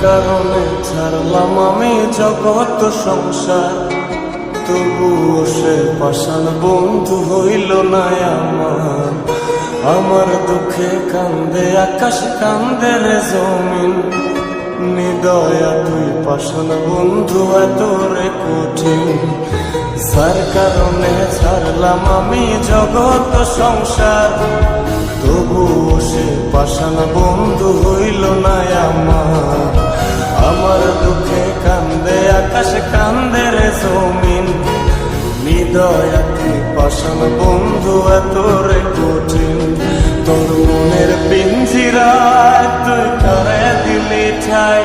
কারণে ছাড়লাম আমি জগৎ সংসার, তবুও সে পাষাণ বন্ধু হইল না আমার। আমার দুঃখে কান্দে আকাশ, কান্দে রে জমিন, নিদয়া তুই পাষাণ বন্ধু এত রে কঠিন। যার কারণে ছাড়লাম আমি জগৎ সংসার, তবুও সে পাষাণ বন্ধু হইল না আমার। আমার দুঃখে কান্দে আকাশ, কান্দে রে জমিন, নিদয়া তুই পাষাণ বন্ধু এত রে কঠিন। তোর মনের পিঞ্জিরায় তুই কারে দিলি ঠাই,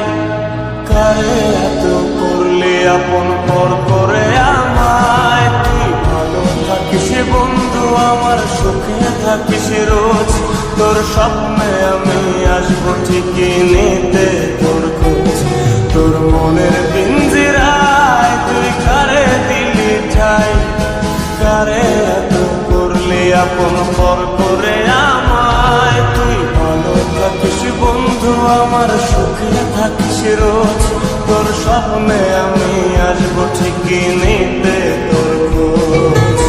কারে এত করলি আপন পর করে আমায়। তুই ভালো থাকিস বন্ধু আমার, সুখে থাকিস রোজ, তোর স্বপ্নে আমি আসবো ঠিকই নিতে তোর খোঁজ। তোর মনের পিঞ্জিরায় তুই কারে দিলি ঠাই, কারে এত করলি আপন পর করে আমায়। তুই ভালো থাকিস বন্ধু আমার, সুখে থাকিস রোজ, তোর স্বপ্নে আমি আসবো ঠিকই নিতে তোর খোঁজ।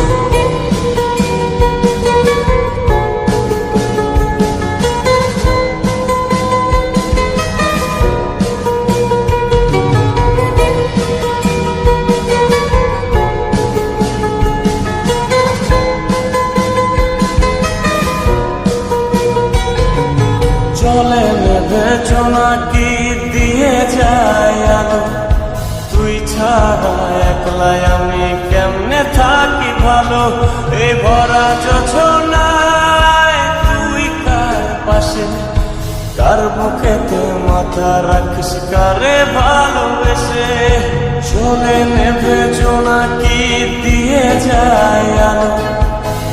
চলে নেবে জোনাকি দিয়ে যায় আলো, তুই ছাড়া একলাই আমি কেমনে থাকি ভালো। এই ভরা যোছনায় তুই কার পাশে, কার বুকেতে মাথা রাখিস, কারে ভালোবেসে। চলে নেবে জোনাকি দিয়ে যায় আলো,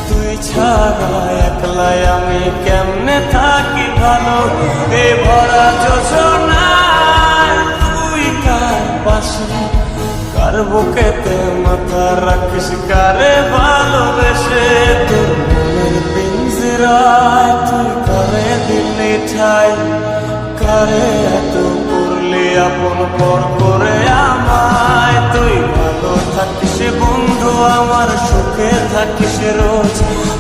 তুই ছাড়া একলাই আমি কেমনে থাকি ভালো। এ ভরা যোছনায় তুই কার পাশে, কার বুকেতে মাথা রাখিস, কারে ভালোবেসে। তোর মনের পিঞ্জিরায় তুই কারে দিলি ঠাই, কারে এত করলি আপন পর করে আমায়। তুই ভালো থাকিস বন্ধু আমার, সুখে থাকিস রোজ,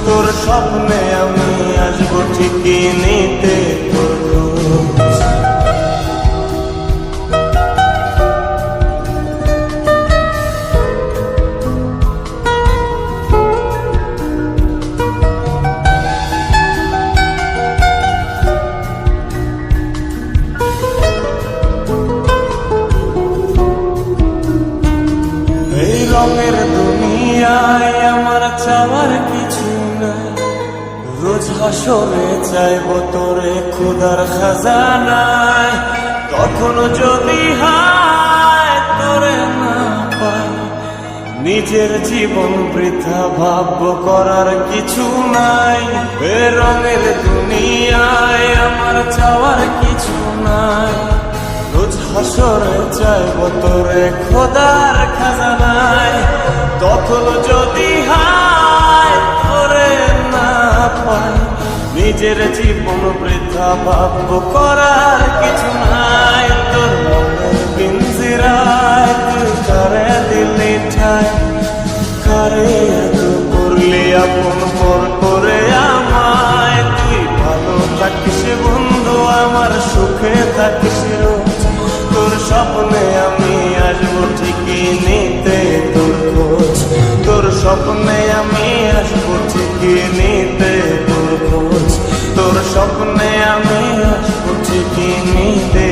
তোর স্বপ্নে আমি আসবো ঠিকই নিতে তোর খোঁজ। এই রঙের দুনিয়ায় আমার চাওয়ার কিছু নাই, রোজ হাসরে চাইব তোরে খোদার খাজানায়। কখনো যদি হায় তোরে না পাই, নিজের জীবন বৃথা ভাবব করার কিছু নাই। এ রঙের দুনিয়ায় আমার চাওয়ার কিছু নাই, রোজ হাসরে চাইব তোরে খোদার খাজানায়। তখন যদি হায় তোরে না পাই, নিজের জীবন বৃথা ভাবব করার কিছু নাই। তোর মনের পিঞ্জিরায় তুই কারে দিলি ঠাই, কারে এত করলি আপন পর করে আমায়। তুই ভালো থাকিস বন্ধু আমার, সুখে থাকিস রোজ, তোর স্বপ্নে আমি আসবো ঠিকই নিতে তোর খোঁজ। তোর স্বপ্নে আমি আসবো ঠিকই নিতে তোর খোঁজ, তোর স্বপ্নে আমি আসবো ঠিকই নিতে।